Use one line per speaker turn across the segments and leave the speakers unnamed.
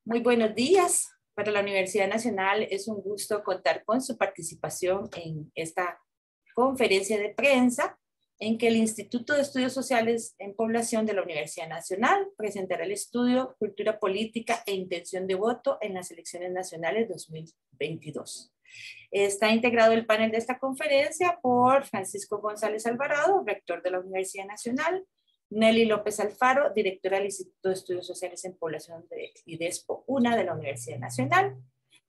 Muy buenos días. Para la Universidad Nacional es un gusto contar con su participación en esta conferencia de prensa en que el Instituto de Estudios Sociales en Población de la Universidad Nacional presentará el estudio Cultura Política e Intención de Voto en las Elecciones Nacionales 2022. Está integrado el panel de esta conferencia por Francisco González Alvarado, rector de la Universidad Nacional, Nelly López Alfaro, directora del Instituto de Estudios Sociales en Población de IDESPO 1 de la Universidad Nacional,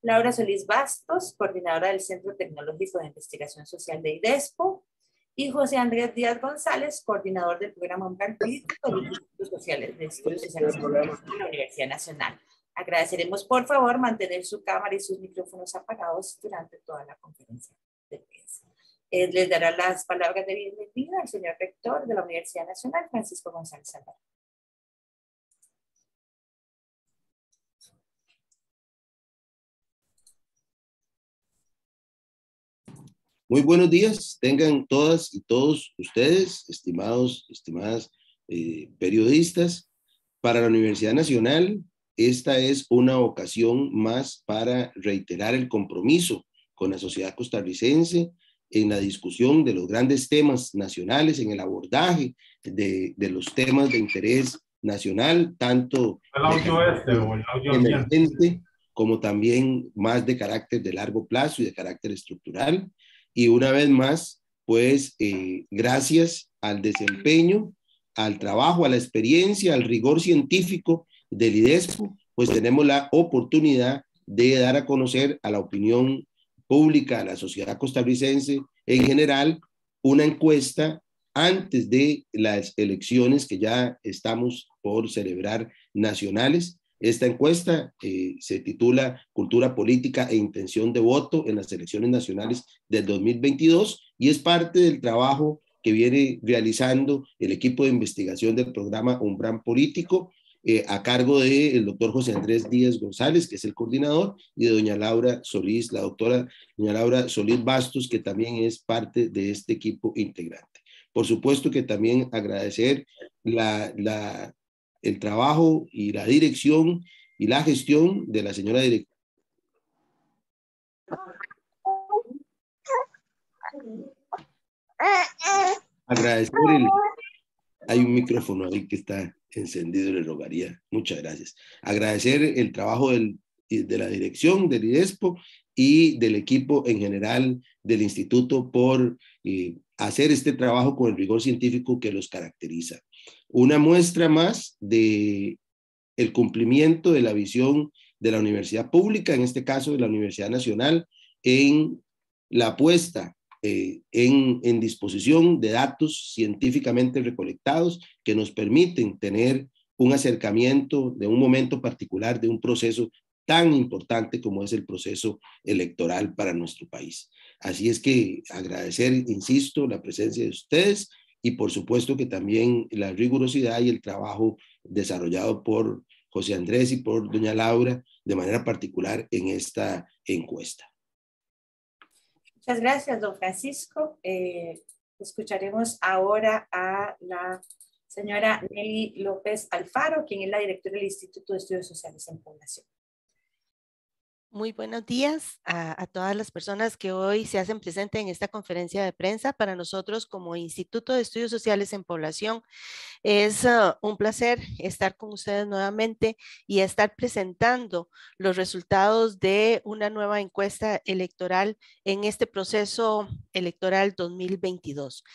Laura Solís Bastos, coordinadora del Centro Tecnológico de Investigación Social de IDESPO, y José Andrés Díaz González, coordinador del programa Umbral Político del Instituto de Estudios Sociales de la Universidad Nacional. Agradeceremos, por favor, mantener su cámara y sus micrófonos apagados durante toda la conferencia de prensa. Les dará las palabras de bienvenida al señor rector de la Universidad Nacional, Francisco González Alvarado.
Muy buenos días, tengan todas y todos ustedes, estimadas periodistas. Para la Universidad Nacional, esta es una ocasión más para reiterar el compromiso con la sociedad costarricense en la discusión de los grandes temas nacionales, en el abordaje de los temas de interés nacional, tanto emergente como también más de carácter de largo plazo y de carácter estructural. Y una vez más, pues gracias al desempeño, al trabajo, a la experiencia, al rigor científico del IDESPO, pues tenemos la oportunidad de dar a conocer a la opinión pública, a la sociedad costarricense en general, una encuesta antes de las elecciones que ya estamos por celebrar nacionales. Esta encuesta se titula Cultura Política e Intención de Voto en las Elecciones Nacionales del 2022 y es parte del trabajo que viene realizando el equipo de investigación del programa Umbral Político a cargo del doctor José Andrés Díaz González, que es el coordinador, y de doña Laura Solís, la doctora doña Laura Solís Bastos, que también es parte de este equipo integrante. Por supuesto que también agradecer el trabajo y la dirección y la gestión de la señora directora. Agradecer hay un micrófono ahí que está encendido, le rogaría. Muchas gracias. Agradecer el trabajo de la dirección del IDESPO y del equipo en general del instituto por hacer este trabajo con el rigor científico que los caracteriza. Una muestra más de el cumplimiento de la visión de la universidad pública, en este caso de la Universidad Nacional, en la puesta en disposición de datos científicamente recolectados que nos permiten tener un acercamiento de un momento particular de un proceso tan importante como es el proceso electoral para nuestro país. Así es que agradecer, insisto, la presencia de ustedes y por supuesto que también la rigurosidad y el trabajo desarrollado por José Andrés y por doña Laura de manera particular en esta encuesta.
Muchas gracias, don Francisco. Escucharemos ahora a la señora Nelly López Alfaro, quien es la directora del Instituto de Estudios Sociales en Población.
Muy buenos días a todas las personas que hoy se hacen presentes en esta conferencia de prensa. Para nosotros como Instituto de Estudios Sociales en Población es un placer estar con ustedes nuevamente y estar presentando los resultados de una nueva encuesta electoral en este proceso electoral 2022.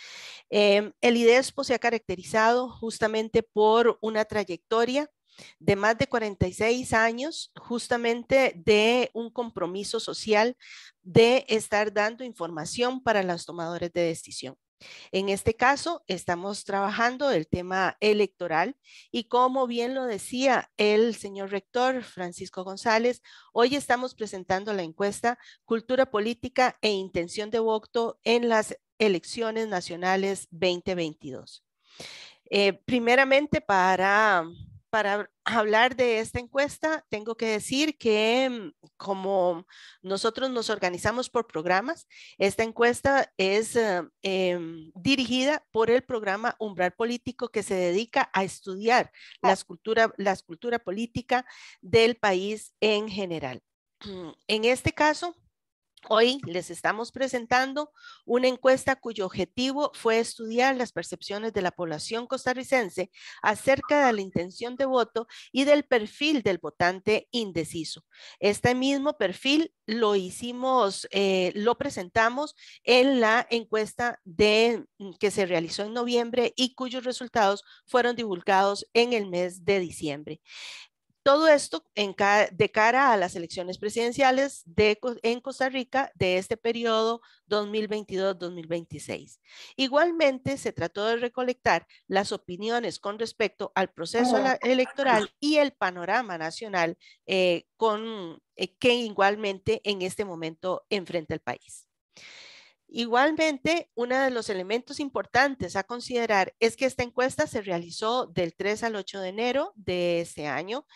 El IDESPO se ha caracterizado justamente por una trayectoria de más de 46 años, justamente de un compromiso social de estar dando información para los tomadores de decisión. En este caso, estamos trabajando el tema electoral y como bien lo decía el señor rector Francisco González, hoy estamos presentando la encuesta Cultura Política e Intención de Voto en las Elecciones Nacionales 2022. Primeramente, para para hablar de esta encuesta, tengo que decir que como nosotros nos organizamos por programas, esta encuesta es dirigida por el programa Umbral Político, que se dedica a estudiar la cultura política del país en general. En este caso, hoy les estamos presentando una encuesta cuyo objetivo fue estudiar las percepciones de la población costarricense acerca de la intención de voto y del perfil del votante indeciso. Este mismo perfil lo presentamos en la encuesta que se realizó en noviembre y cuyos resultados fueron divulgados en el mes de diciembre. Todo esto de cara a las elecciones presidenciales en Costa Rica de este periodo 2022-2026. Igualmente, se trató de recolectar las opiniones con respecto al proceso electoral y el panorama nacional que igualmente en este momento enfrenta el país. Igualmente, uno de los elementos importantes a considerar es que esta encuesta se realizó del 3 al 8 de enero de este año,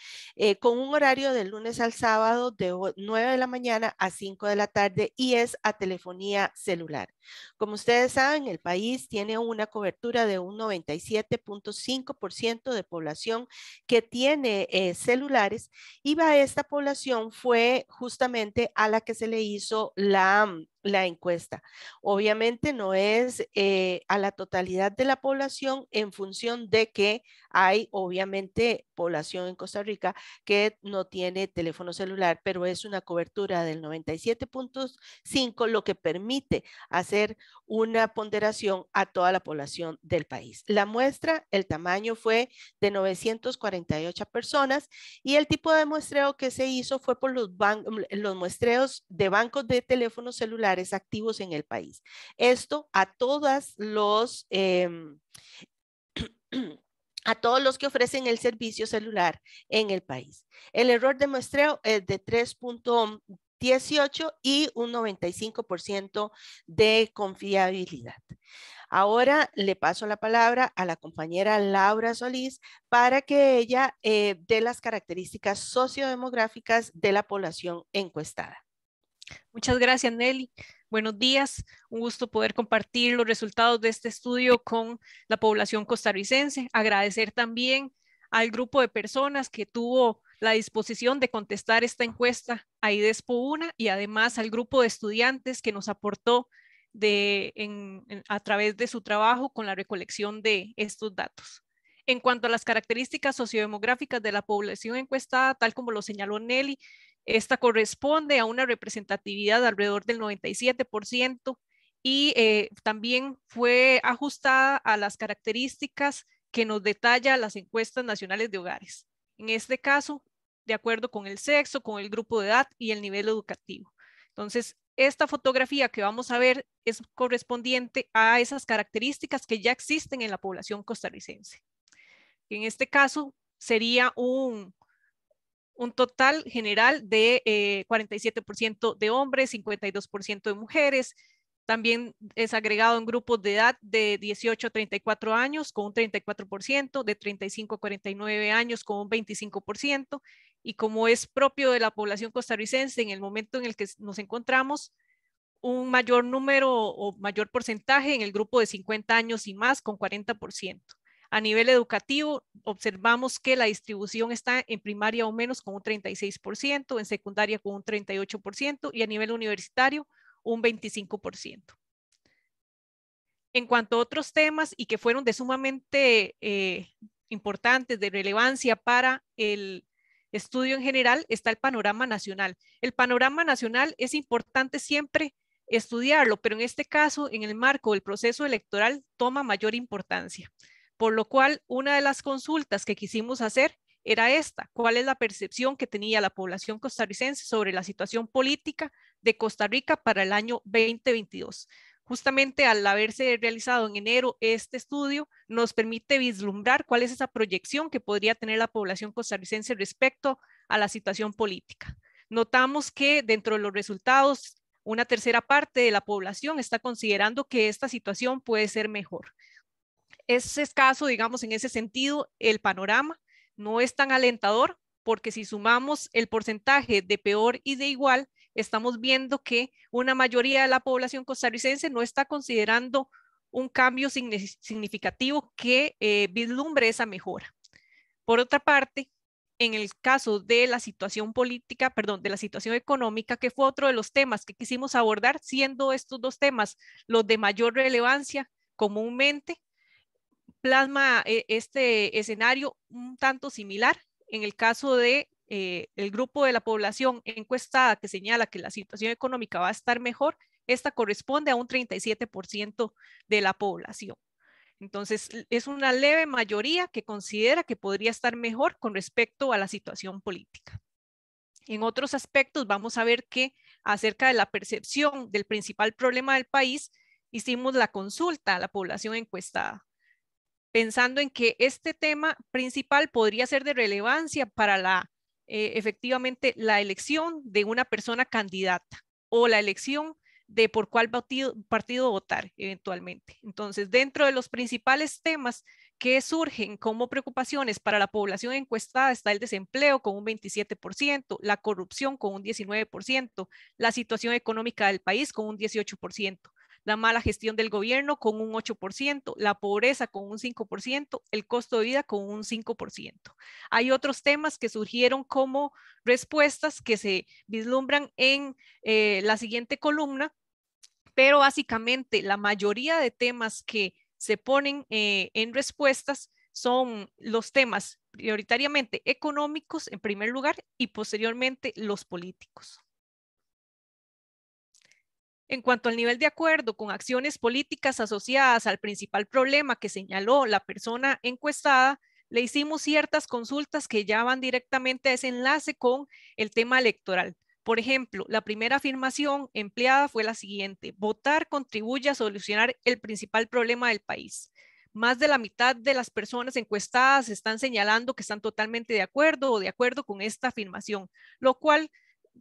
con un horario de lunes al sábado de 9 de la mañana a 5 de la tarde y es a telefonía celular. Como ustedes saben, el país tiene una cobertura de un 97.5% de población que tiene celulares y a esta población fue justamente a la que se le hizo la encuesta. Obviamente no es a la totalidad de la población en función de que hay obviamente población en Costa Rica que no tiene teléfono celular, pero es una cobertura del 97.5, lo que permite hacer una ponderación a toda la población del país. La muestra, el tamaño fue de 948 personas y el tipo de muestreo que se hizo fue por los muestreos de bancos de teléfonos celulares activos en el país. Esto a todos los que ofrecen el servicio celular en el país. El error de muestreo es de 3.18 y un 95% de confiabilidad. Ahora le paso la palabra a la compañera Laura Solís para que ella dé las características sociodemográficas de la población encuestada.
Muchas gracias, Nelly. Buenos días. Un gusto poder compartir los resultados de este estudio con la población costarricense. Agradecer también al grupo de personas que tuvo la disposición de contestar esta encuesta a IDESPO-UNA y además al grupo de estudiantes que nos aportó a través de su trabajo con la recolección de estos datos. En cuanto a las características sociodemográficas de la población encuestada, tal como lo señaló Nelly, esta corresponde a una representatividad de alrededor del 97% y también fue ajustada a las características que nos detalla las encuestas nacionales de hogares. En este caso, de acuerdo con el sexo, con el grupo de edad y el nivel educativo. Entonces, esta fotografía que vamos a ver es correspondiente a esas características que ya existen en la población costarricense. En este caso, sería un total general de 47% de hombres, 52% de mujeres. También es agregado en grupos de edad de 18 a 34 años con un 34%, de 35 a 49 años con un 25%, y como es propio de la población costarricense en el momento en el que nos encontramos, un mayor número o mayor porcentaje en el grupo de 50 años y más con 40%. A nivel educativo, observamos que la distribución está en primaria o menos con un 36%, en secundaria con un 38% y a nivel universitario un 25%. En cuanto a otros temas y que fueron de sumamente importantes, de relevancia para el estudio en general, está el panorama nacional. El panorama nacional es importante siempre estudiarlo, pero en este caso, en el marco del proceso electoral, toma mayor importancia. Por lo cual, una de las consultas que quisimos hacer era esta: ¿cuál es la percepción que tenía la población costarricense sobre la situación política de Costa Rica para el año 2022? Justamente al haberse realizado en enero este estudio, nos permite vislumbrar cuál es esa proyección que podría tener la población costarricense respecto a la situación política. Notamos que dentro de los resultados, una tercera parte de la población está considerando que esta situación puede ser mejor. Es escaso, digamos, en ese sentido, el panorama, No es tan alentador porque si sumamos el porcentaje de peor y de igual, estamos viendo que una mayoría de la población costarricense no está considerando un cambio significativo que vislumbre esa mejora. Por otra parte, en el caso de la situación política, perdón, de la situación económica, que fue otro de los temas que quisimos abordar, siendo estos dos temas los de mayor relevancia comúnmente, plasma este escenario un tanto similar en el caso de el grupo de la población encuestada que señala que la situación económica va a estar mejor. Esta corresponde a un 37% de la población. Entonces, es una leve mayoría que considera que podría estar mejor con respecto a la situación política. En otros aspectos, vamos a ver que acerca de la percepción del principal problema del país, hicimos la consulta a la población encuestada, pensando en que este tema principal podría ser de relevancia para efectivamente la elección de una persona candidata o la elección de por cuál partido votar eventualmente. Entonces, dentro de los principales temas que surgen como preocupaciones para la población encuestada está el desempleo con un 27%, la corrupción con un 19%, la situación económica del país con un 18%. La mala gestión del gobierno con un 8%, la pobreza con un 5%, el costo de vida con un 5%. Hay otros temas que surgieron como respuestas que se vislumbran en la siguiente columna, pero básicamente la mayoría de temas que se ponen en respuestas son los temas prioritariamente económicos en primer lugar y posteriormente los políticos. En cuanto al nivel de acuerdo con acciones políticas asociadas al principal problema que señaló la persona encuestada, le hicimos ciertas consultas que ya van directamente a ese enlace con el tema electoral. Por ejemplo, la primera afirmación empleada fue la siguiente: votar contribuye a solucionar el principal problema del país. Más de la mitad de las personas encuestadas están señalando que están totalmente de acuerdo o de acuerdo con esta afirmación, lo cual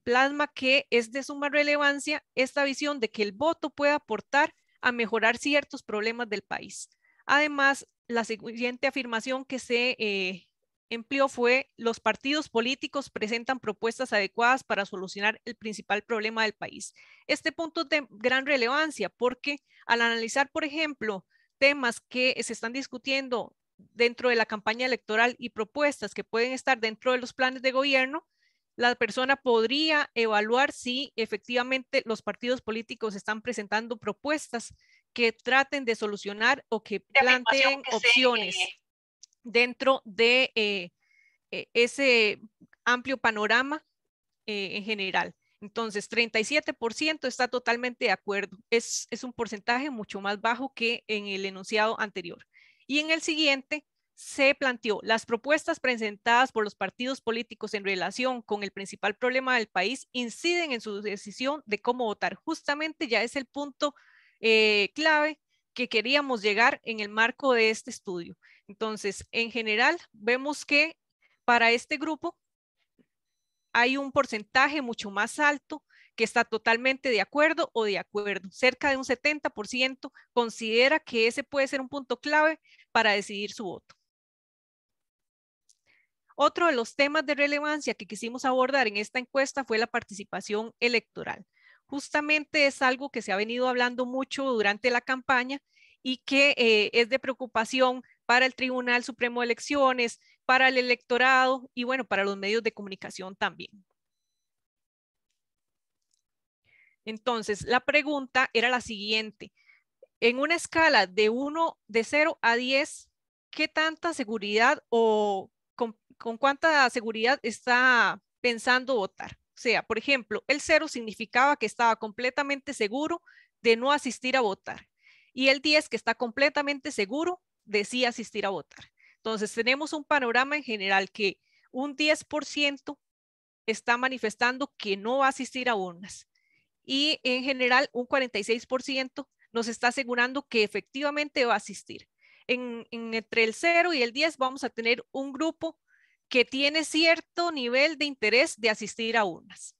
plasma que es de suma relevancia esta visión de que el voto puede aportar a mejorar ciertos problemas del país. Además, la siguiente afirmación que se empleó fue: los partidos políticos presentan propuestas adecuadas para solucionar el principal problema del país. Este punto es de gran relevancia porque al analizar, por ejemplo, temas que se están discutiendo dentro de la campaña electoral y propuestas que pueden estar dentro de los planes de gobierno, la persona podría evaluar si efectivamente los partidos políticos están presentando propuestas que traten de solucionar o que planteen opciones dentro de ese amplio panorama en general. Entonces, 37% está totalmente de acuerdo. Es un porcentaje mucho más bajo que en el enunciado anterior. Y en el siguiente se planteó: las propuestas presentadas por los partidos políticos en relación con el principal problema del país inciden en su decisión de cómo votar. Justamente ya es el punto clave que queríamos llegar en el marco de este estudio. Entonces, en general, vemos que para este grupo hay un porcentaje mucho más alto que está totalmente de acuerdo o de acuerdo. Cerca de un 70% considera que ese puede ser un punto clave para decidir su voto. Otro de los temas de relevancia que quisimos abordar en esta encuesta fue la participación electoral. Justamente es algo que se ha venido hablando mucho durante la campaña y que es de preocupación para el Tribunal Supremo de Elecciones, para el electorado y bueno, para los medios de comunicación también. Entonces, la pregunta era la siguiente: en una escala de 0 a 10, ¿qué tanta seguridad o con cuánta seguridad está pensando votar? O sea, por ejemplo, el 0 significaba que estaba completamente seguro de no asistir a votar y el 10 que está completamente seguro de sí asistir a votar. Entonces, tenemos un panorama en general que un 10% está manifestando que no va a asistir a urnas y en general un 46% nos está asegurando que efectivamente va a asistir. Entre el 0 y el 10 vamos a tener un grupo que tiene cierto nivel de interés de asistir a urnas.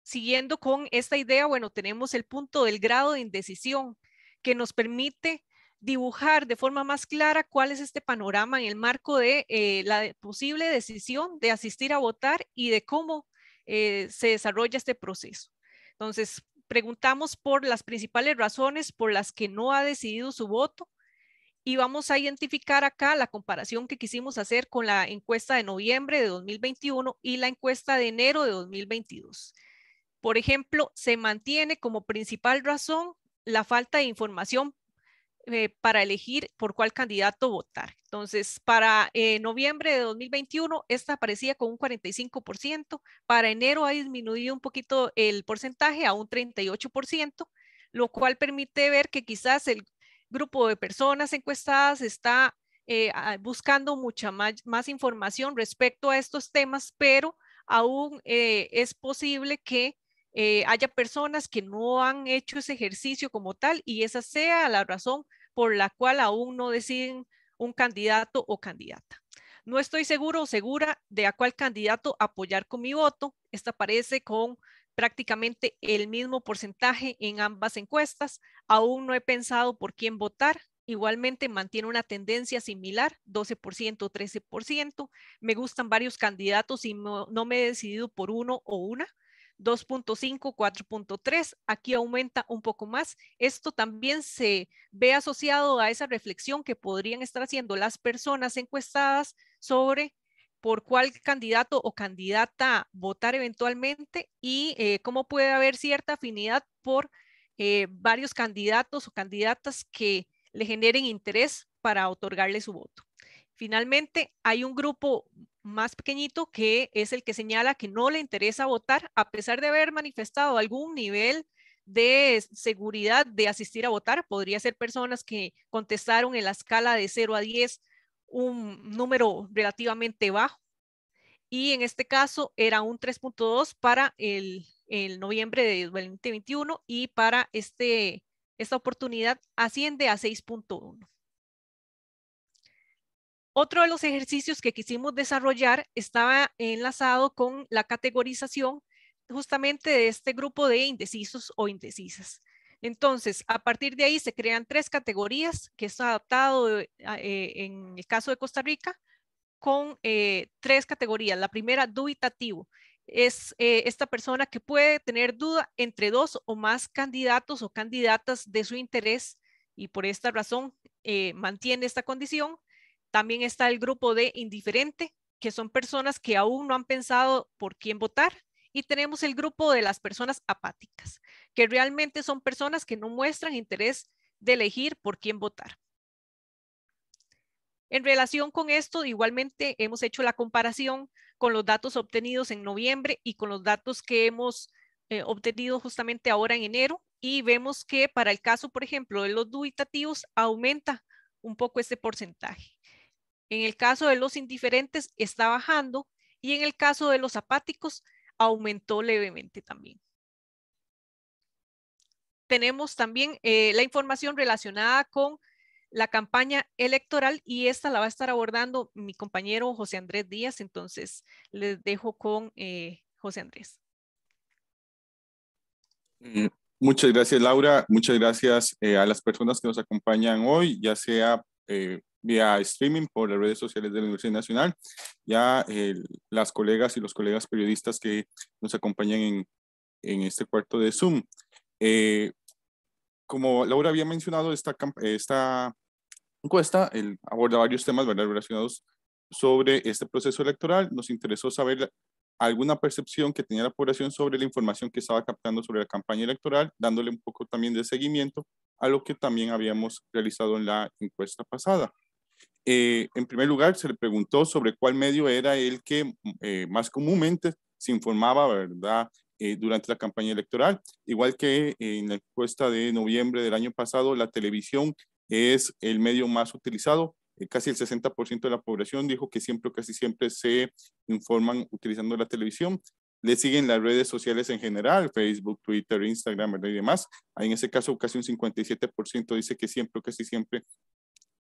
Siguiendo con esta idea, bueno, tenemos el punto del grado de indecisión que nos permite dibujar de forma más clara cuál es este panorama en el marco de la posible decisión de asistir a votar y de cómo se desarrolla este proceso. Entonces, preguntamos por las principales razones por las que no ha decidido su voto y vamos a identificar acá la comparación que quisimos hacer con la encuesta de noviembre de 2021 y la encuesta de enero de 2022. Por ejemplo, se mantiene como principal razón la falta de información para elegir por cuál candidato votar. Entonces, para noviembre de 2021, esta aparecía con un 45%. Para enero ha disminuido un poquito el porcentaje a un 38%, lo cual permite ver que quizás el grupo de personas encuestadas está buscando mucha más información respecto a estos temas, pero aún es posible que haya personas que no han hecho ese ejercicio como tal y esa sea la razón por la cual aún no deciden un candidato o candidata. No estoy seguro o segura de a cuál candidato apoyar con mi voto. Esta aparece con prácticamente el mismo porcentaje en ambas encuestas. Aún no he pensado por quién votar. Igualmente mantiene una tendencia similar, 12%, 13%. Me gustan varios candidatos y no me he decidido por uno o una. 2.5, 4.3, aquí aumenta un poco más. Esto también se ve asociado a esa reflexión que podrían estar haciendo las personas encuestadas sobre por cuál candidato o candidata votar eventualmente y cómo puede haber cierta afinidad por varios candidatos o candidatas que le generen interés para otorgarle su voto. Finalmente, hay un grupo más pequeñito que es el que señala que no le interesa votar a pesar de haber manifestado algún nivel de seguridad de asistir a votar. Podría ser personas que contestaron en la escala de 0 a 10 un número relativamente bajo y en este caso era un 3.2 para el noviembre de 2021 y para esta oportunidad asciende a 6.1. Otro de los ejercicios que quisimos desarrollar estaba enlazado con la categorización justamente de este grupo de indecisos o indecisas. Entonces, a partir de ahí se crean 3 categorías que está adaptado en el caso de Costa Rica con 3 categorías. La primera, dubitativo. Es esta persona que puede tener duda entre 2 o más candidatos o candidatas de su interés y por esta razón mantiene esta condición. También está el grupo de indiferente, que son personas que aún no han pensado por quién votar. Y tenemos el grupo de las personas apáticas, que realmente son personas que no muestran interés de elegir por quién votar. En relación con esto, igualmente hemos hecho la comparación con los datos obtenidos en noviembre y con los datos que hemos obtenido justamente ahora en enero y vemos que para el caso, por ejemplo, de los dubitativos aumenta un poco este porcentaje. En el caso de los indiferentes está bajando y en el caso de los apáticos aumentó levemente también. Tenemos también la información relacionada con la campaña electoral y esta la va a estar abordando mi compañero José Andrés Díaz, entonces les dejo con José Andrés.
Muchas gracias, Laura. Muchas gracias a las personas que nos acompañan hoy, ya sea vía streaming por las redes sociales de la Universidad Nacional, ya las colegas y los colegas periodistas que nos acompañan en este cuarto de Zoom. Como Laura había mencionado, esta encuesta aborda varios temas, ¿verdad?, relacionados sobre este proceso electoral. Nos interesó saber alguna percepción que tenía la población sobre la información que estaba captando sobre la campaña electoral, dándole un poco también de seguimiento a lo que también habíamos realizado en la encuesta pasada. En primer lugar, se le preguntó sobre cuál medio era el que más comúnmente se informaba, ¿verdad?, durante la campaña electoral. Igual que en la encuesta de noviembre del año pasado, la televisión es el medio más utilizado. Casi el 60% de la población dijo que siempre o casi siempre se informan utilizando la televisión. Le siguen las redes sociales en general, Facebook, Twitter, Instagram, ¿verdad?, y demás. Ahí en ese caso casi un 57% dice que siempre o casi siempre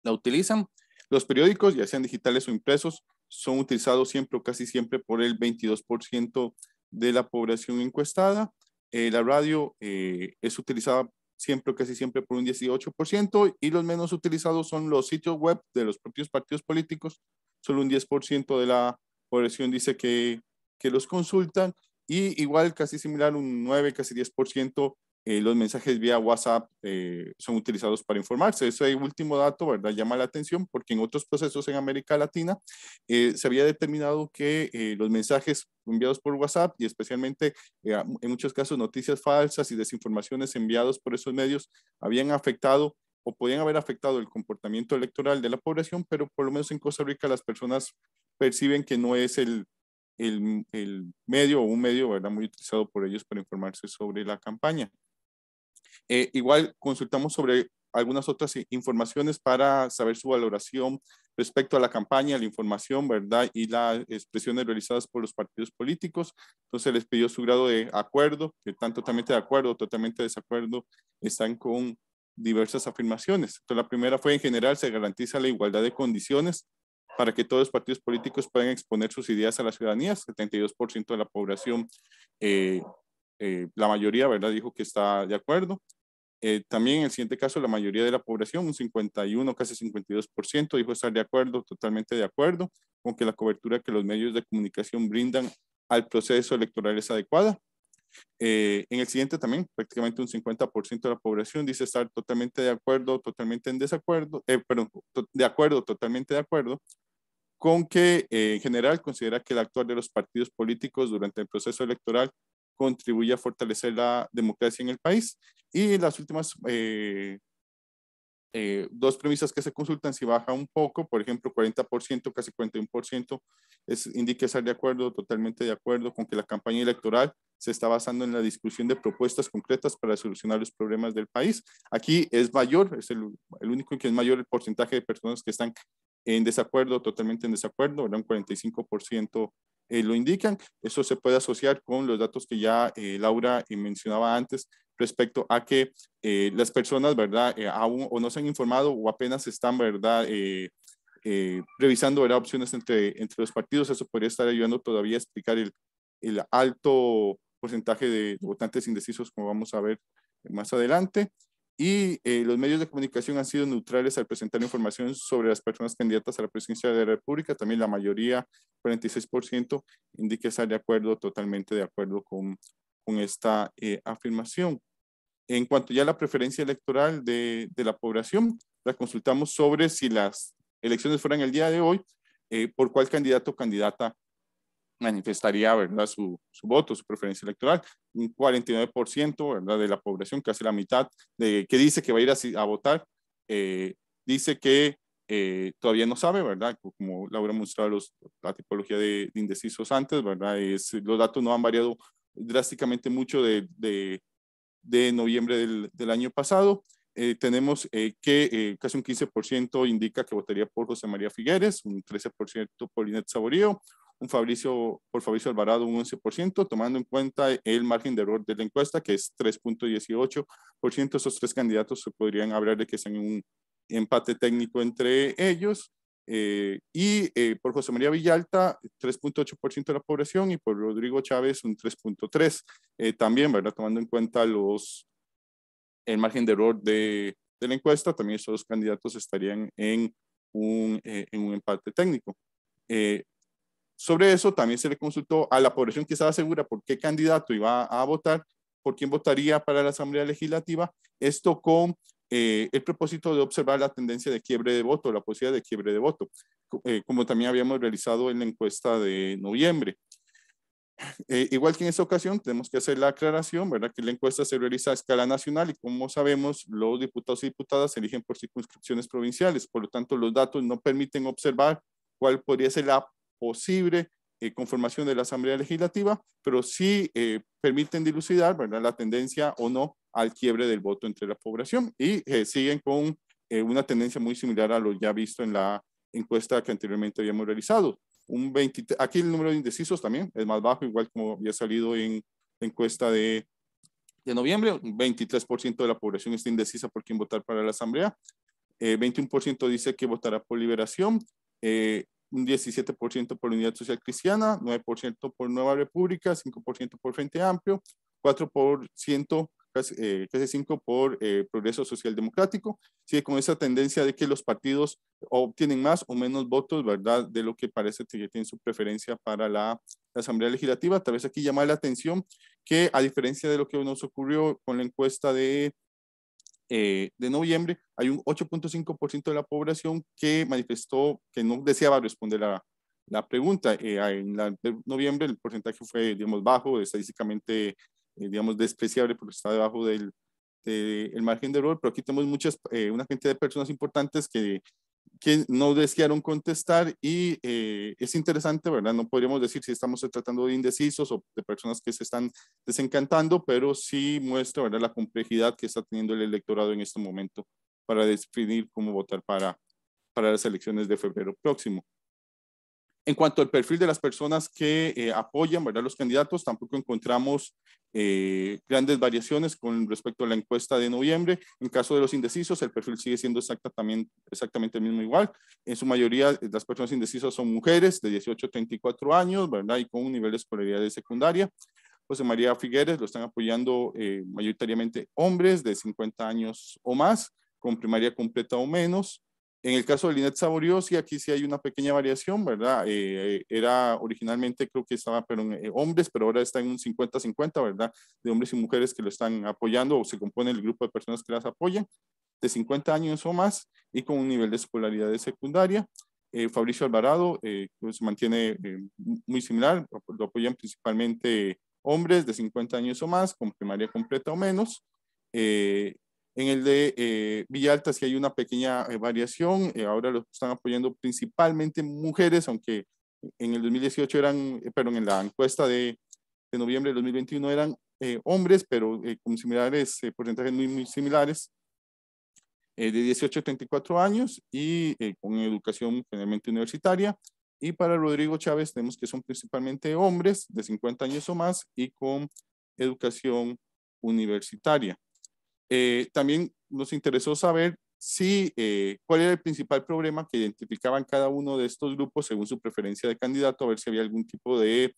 la utilizan. Los periódicos, ya sean digitales o impresos, son utilizados siempre o casi siempre por el 22% de la población encuestada. La radio es utilizada siempre, casi siempre por un 18%, y los menos utilizados son los sitios web de los propios partidos políticos. Solo un 10% de la población dice que los consultan, y igual casi similar, un 9, casi 10%, los mensajes vía WhatsApp son utilizados para informarse. Ese último dato, ¿verdad?, llama la atención porque en otros procesos en América Latina se había determinado que los mensajes enviados por WhatsApp, y especialmente en muchos casos noticias falsas y desinformaciones enviados por esos medios, habían afectado o podían haber afectado el comportamiento electoral de la población, pero por lo menos en Costa Rica las personas perciben que no es el medio o un medio, ¿verdad?, muy utilizado por ellos para informarse sobre la campaña. Igual consultamos sobre algunas otras informaciones para saber su valoración respecto a la campaña, la información, ¿verdad?, y las expresiones realizadas por los partidos políticos. Entonces les pidió su grado de acuerdo, que están totalmente de acuerdo o totalmente de desacuerdo, están con diversas afirmaciones. Entonces la primera fue: en general se garantiza la igualdad de condiciones para que todos los partidos políticos puedan exponer sus ideas a la ciudadanía. 72% de la población, la mayoría, ¿verdad?, dijo que está de acuerdo. También en el siguiente caso, la mayoría de la población, un 51, casi 52%, dijo estar de acuerdo, totalmente de acuerdo, con que la cobertura que los medios de comunicación brindan al proceso electoral es adecuada. En el siguiente también, prácticamente un 50% de la población dice estar totalmente de acuerdo, totalmente en desacuerdo, de acuerdo, totalmente de acuerdo, con que en general considera que el actuar de los partidos políticos durante el proceso electoral contribuye a fortalecer la democracia en el país. Y las últimas dos premisas que se consultan, si baja un poco, por ejemplo, 40%, casi 41%, indica estar de acuerdo, totalmente de acuerdo con que la campaña electoral se está basando en la discusión de propuestas concretas para solucionar los problemas del país. Aquí es mayor, es el único en que es mayor el porcentaje de personas que están en desacuerdo, totalmente en desacuerdo, ¿verdad? Un 45% lo indican. Eso se puede asociar con los datos que ya Laura mencionaba antes, respecto a que las personas, ¿verdad?, aún o no se han informado o apenas están, ¿verdad?, revisando, ¿verdad?, opciones entre los partidos. Eso podría estar ayudando todavía a explicar el alto porcentaje de votantes indecisos, como vamos a ver más adelante. Y los medios de comunicación han sido neutrales al presentar información sobre las personas candidatas a la presidencia de la República. También la mayoría, 46%, indica estar de acuerdo, totalmente de acuerdo con esta afirmación. En cuanto ya a la preferencia electoral de la población, la consultamos sobre si las elecciones fueran el día de hoy, por cuál candidato o candidata manifestaría, ¿verdad?, su voto, su preferencia electoral. Un 49%, ¿verdad?, de la población, casi la mitad, que dice que va a ir a votar, dice que todavía no sabe, ¿verdad? Como Laura mostrado la tipología de indecisos antes, ¿verdad? Los datos no han variado drásticamente mucho de noviembre del año pasado. Tenemos que casi un 15% indica que votaría por José María Figueres, un 13% por Linet Saborío, por Fabricio Alvarado un 11%, tomando en cuenta el margen de error de la encuesta, que es 3.18%. Esos tres candidatos se podrían hablar de que están en un empate técnico entre ellos. Por José María Villalta, 3.8% de la población, y por Rodrigo Chávez un 3.3%. También, ¿verdad?, tomando en cuenta el margen de error de la encuesta, también estos dos candidatos estarían en un empate técnico. Sobre eso también se le consultó a la población que estaba segura por qué candidato iba a votar, por quién votaría para la Asamblea Legislativa, esto con el propósito de observar la tendencia de quiebre de voto, la posibilidad de quiebre de voto, como también habíamos realizado en la encuesta de noviembre. Igual que en esta ocasión, tenemos que hacer la aclaración, ¿verdad?, que la encuesta se realiza a escala nacional y, como sabemos, los diputados y diputadas se eligen por circunscripciones provinciales. Por lo tanto, los datos no permiten observar cuál podría ser la posible conformación de la Asamblea Legislativa, pero sí permiten dilucidar, ¿verdad?, la tendencia o no al quiebre del voto entre la población, y siguen con una tendencia muy similar a lo ya visto en la encuesta que anteriormente habíamos realizado. Aquí el número de indecisos también es más bajo, igual como había salido en la encuesta de noviembre. Un 23% de la población está indecisa por quién votar para la Asamblea. 21% dice que votará por Liberación. Un 17% por Unidad Social Cristiana, 9% por Nueva República, 5% por Frente Amplio, 4%, casi 5 por Progreso Social Democrático. Sigue con esa tendencia de que los partidos obtienen más o menos votos, ¿verdad? De lo que parece que tiene su preferencia para la Asamblea Legislativa. Tal vez aquí llama la atención que, a diferencia de lo que nos ocurrió con la encuesta de noviembre, hay un 8.5% de la población que manifestó que no deseaba responder la pregunta. En la de noviembre el porcentaje fue, digamos, bajo, estadísticamente, digamos, despreciable porque está debajo del margen de error, pero aquí tenemos una cantidad de personas importantes que no desearon contestar y es interesante, ¿verdad? No podríamos decir si estamos tratando de indecisos o de personas que se están desencantando, pero sí muestra, ¿verdad?, la complejidad que está teniendo el electorado en este momento para definir cómo votar para las elecciones de febrero próximo. En cuanto al perfil de las personas que apoyan, ¿verdad?, los candidatos, tampoco encontramos grandes variaciones con respecto a la encuesta de noviembre. En caso de los indecisos, el perfil sigue siendo exactamente el mismo igual. En su mayoría, las personas indecisas son mujeres de 18 a 34 años, ¿verdad?, y con un nivel de escolaridad de secundaria. José María Figueres lo están apoyando mayoritariamente hombres de 50 años o más, con primaria completa o menos. En el caso de Linet Saborío, sí, aquí sí hay una pequeña variación, ¿verdad? Era originalmente, creo que estaba hombres, pero ahora está en un 50-50, ¿verdad? De hombres y mujeres que lo están apoyando, o se compone el grupo de personas que las apoyan, de 50 años o más, y con un nivel de escolaridad de secundaria. Fabricio Alvarado pues se mantiene muy similar, lo apoyan principalmente hombres de 50 años o más, con primaria completa o menos. En el de Villalta sí hay una pequeña variación. Ahora lo están apoyando principalmente mujeres, aunque en el 2018 eran, perdón, en la encuesta de noviembre de 2021 eran hombres, pero con similares, porcentajes muy similares, de 18 a 34 años y con educación generalmente universitaria. Y para Rodrigo Chávez tenemos que son principalmente hombres de 50 años o más y con educación universitaria. También nos interesó saber cuál era el principal problema que identificaban cada uno de estos grupos según su preferencia de candidato, a ver si había algún tipo de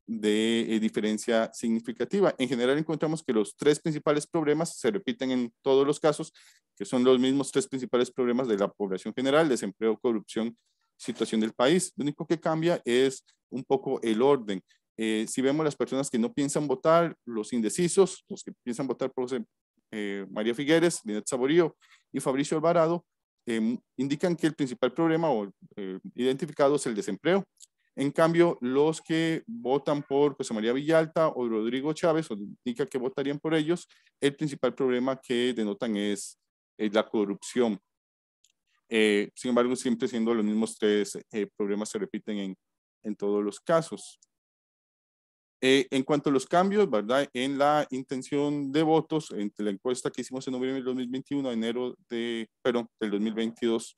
diferencia significativa. En general encontramos que los 3 principales problemas se repiten en todos los casos, que son los mismos 3 principales problemas de la población general: desempleo, corrupción, situación del país. Lo único que cambia es un poco el orden. Si vemos las personas que no piensan votar, los indecisos, los que piensan votar por María Figueres, Linet Saborío y Fabricio Alvarado, indican que el principal problema identificado es el desempleo. En cambio, los que votan por José María Villalta o Rodrigo Chávez, o indica que votarían por ellos, el principal problema que denotan es la corrupción. Sin embargo, siempre siendo los mismos 3 problemas se repiten en todos los casos. En cuanto a los cambios, ¿verdad?, en la intención de votos, entre la encuesta que hicimos en noviembre del 2021 a enero del 2022,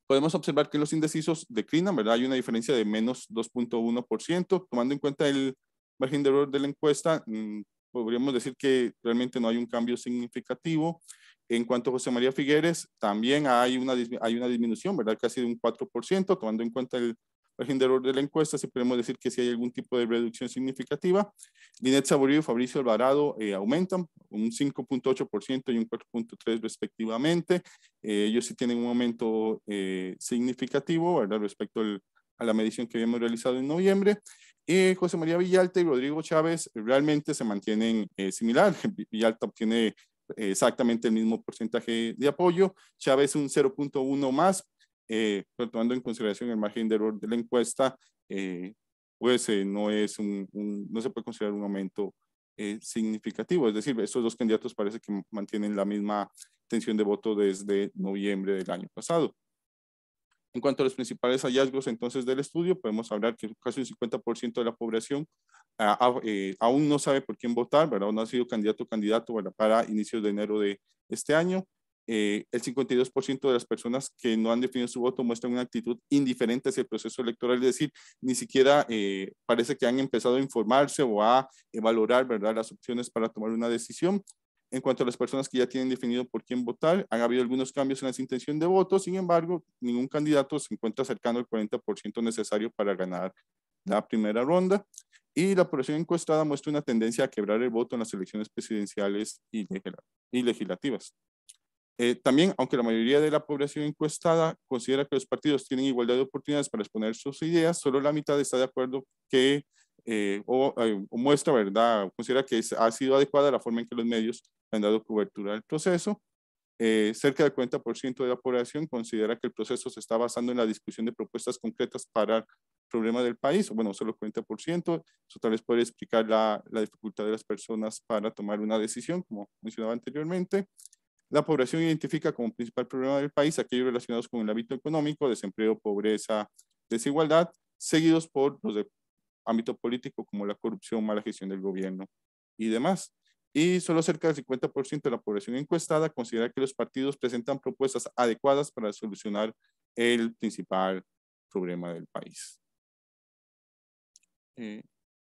podemos observar que los indecisos declinan, ¿verdad? Hay una diferencia de menos 2.1%. Tomando en cuenta el margen de error de la encuesta, podríamos decir que realmente no hay un cambio significativo. En cuanto a José María Figueres, también hay una disminución, ¿verdad?, casi de un 4%. Tomando en cuenta el margen de error de la encuesta, sí podemos decir que sí hay algún tipo de reducción significativa. Linet Saborío y Fabricio Alvarado aumentan un 5.8% y un 4.3% respectivamente. Ellos sí tienen un aumento significativo, ¿verdad?, respecto a la medición que habíamos realizado en noviembre. José María Villalta y Rodrigo Chávez realmente se mantienen similar. Villalta obtiene exactamente el mismo porcentaje de apoyo, Chávez un 0.1 más, pero tomando en consideración el margen de error de la encuesta, pues no se puede considerar un aumento significativo. Es decir, estos 2 candidatos parece que mantienen la misma intención de voto desde noviembre del año pasado. En cuanto a los principales hallazgos entonces del estudio, podemos hablar que casi un 50% de la población aún no sabe por quién votar, ¿verdad? No ha sido candidato o candidato, ¿verdad?, para inicios de enero de este año. El 52% de las personas que no han definido su voto muestran una actitud indiferente hacia el proceso electoral, es decir, ni siquiera parece que han empezado a informarse o a valorar, ¿verdad?, las opciones para tomar una decisión. En cuanto a las personas que ya tienen definido por quién votar, han habido algunos cambios en las intenciones de voto. Sin embargo, ningún candidato se encuentra cercano al 40% necesario para ganar la primera ronda. Y la población encuestada muestra una tendencia a quebrar el voto en las elecciones presidenciales y legislativas. También, aunque la mayoría de la población encuestada considera que los partidos tienen igualdad de oportunidades para exponer sus ideas, solo la mitad está de acuerdo que, o muestra, ¿verdad? Considera que ha sido adecuada la forma en que los medios han dado cobertura al proceso. Cerca del 40% de la población considera que el proceso se está basando en la discusión de propuestas concretas para el problema del país. Bueno, solo el 40%. Eso tal vez puede explicar la dificultad de las personas para tomar una decisión, como mencionaba anteriormente. La población identifica como principal problema del país aquellos relacionados con el ámbito económico, desempleo, pobreza, desigualdad, seguidos por los de ámbito político como la corrupción, mala gestión del gobierno y demás. Y solo cerca del 50% de la población encuestada considera que los partidos presentan propuestas adecuadas para solucionar el principal problema del país.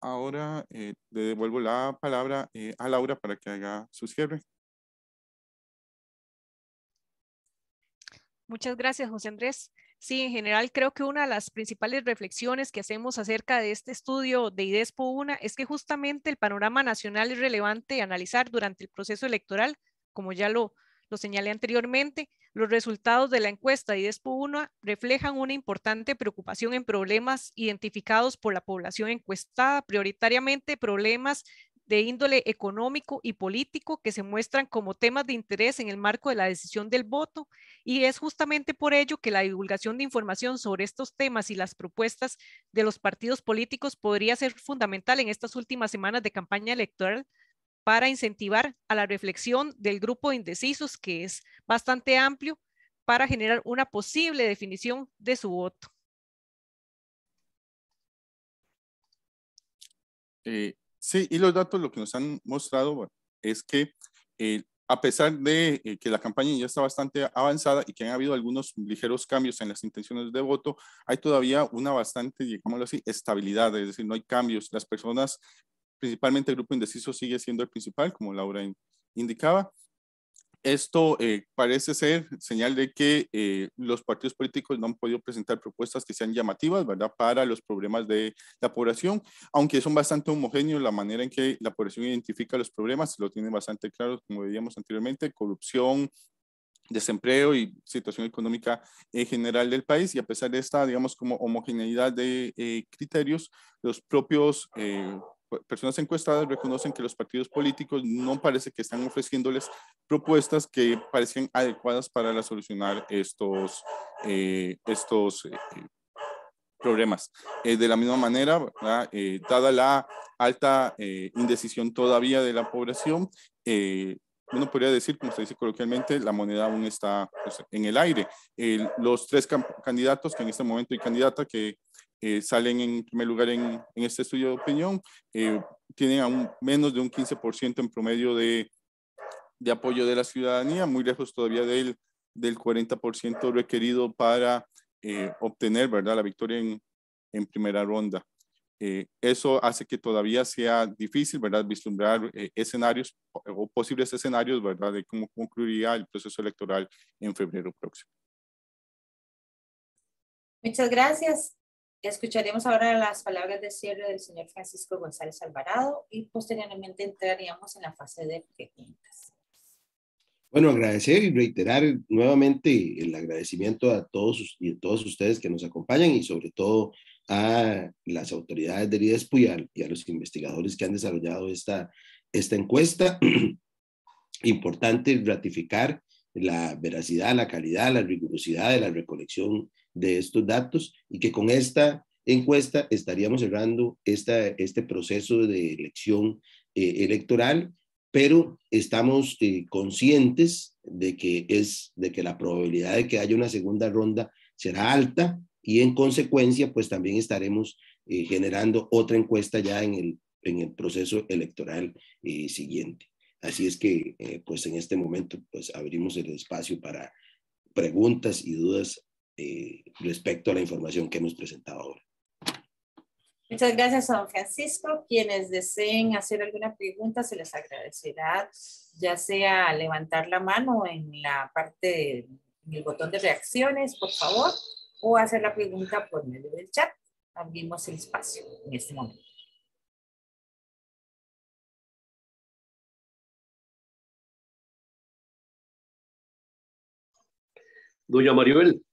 Ahora le devuelvo la palabra a Laura para que haga su cierre.
Muchas gracias, José Andrés. Sí, en general creo que una de las principales reflexiones que hacemos acerca de este estudio de IDESPO 1 es que justamente el panorama nacional es relevante analizar durante el proceso electoral, como ya lo señalé anteriormente. Los resultados de la encuesta de IDESPO 1 reflejan una importante preocupación en problemas identificados por la población encuestada, prioritariamente problemas de índole económico y político que se muestran como temas de interés en el marco de la decisión del voto, y es justamente por ello que la divulgación de información sobre estos temas y las propuestas de los partidos políticos podría ser fundamental en estas últimas semanas de campaña electoral para incentivar a la reflexión del grupo de indecisos, que es bastante amplio, para generar una posible definición de su voto.
Sí, y los datos lo que nos han mostrado, bueno, es que a pesar de que la campaña ya está bastante avanzada y que han habido algunos ligeros cambios en las intenciones de voto, hay todavía una bastante, digámoslo así, estabilidad, es decir, no hay cambios. Las personas, principalmente el grupo indeciso, sigue siendo el principal, como Laura indicaba. Esto parece ser señal de que los partidos políticos no han podido presentar propuestas que sean llamativas, ¿verdad?, para los problemas de la población, aunque son bastante homogéneos la manera en que la población identifica los problemas, lo tienen bastante claro, como veíamos anteriormente: corrupción, desempleo y situación económica en general del país. Y a pesar de esta, digamos, como homogeneidad de criterios, los propios personas encuestadas reconocen que los partidos políticos no parece que están ofreciéndoles propuestas que parecen adecuadas para solucionar estos problemas. De la misma manera, dada la alta indecisión todavía de la población, uno podría decir, como se dice coloquialmente, la moneda aún está, pues, en el aire. Los tres candidatos que en este momento, y candidata que salen en primer lugar en este estudio de opinión, tienen aún menos de un 15% en promedio de apoyo de la ciudadanía, muy lejos todavía del 40% requerido para obtener, ¿verdad?, la victoria en primera ronda. Eso hace que todavía sea difícil, ¿verdad?, vislumbrar escenarios o posibles escenarios, ¿verdad?, de cómo concluiría el proceso electoral en febrero próximo.
Muchas gracias. Escucharemos ahora las palabras de cierre del señor Francisco González Alvarado y posteriormente entraríamos en la fase de preguntas.
Bueno, agradecer y reiterar nuevamente el agradecimiento a todos y a todos ustedes que nos acompañan, y sobre todo a las autoridades del IDESPO y a los investigadores que han desarrollado esta encuesta. Importante ratificar la veracidad, la calidad, la rigurosidad de la recolección de estos datos, y que con esta encuesta estaríamos cerrando este proceso de elección electoral, pero estamos conscientes de que la probabilidad de que haya una segunda ronda será alta, y en consecuencia pues también estaremos generando otra encuesta ya en el proceso electoral siguiente. Así es que, pues en este momento, pues abrimos el espacio para preguntas y dudas respecto a la información que hemos presentado ahora.
Muchas gracias a don Francisco. Quienes deseen hacer alguna pregunta, se les agradecerá, ya sea levantar la mano en la parte, en el botón de reacciones, por favor, o hacer la pregunta por medio del chat. Abrimos el espacio en este momento.
Doña Maribel.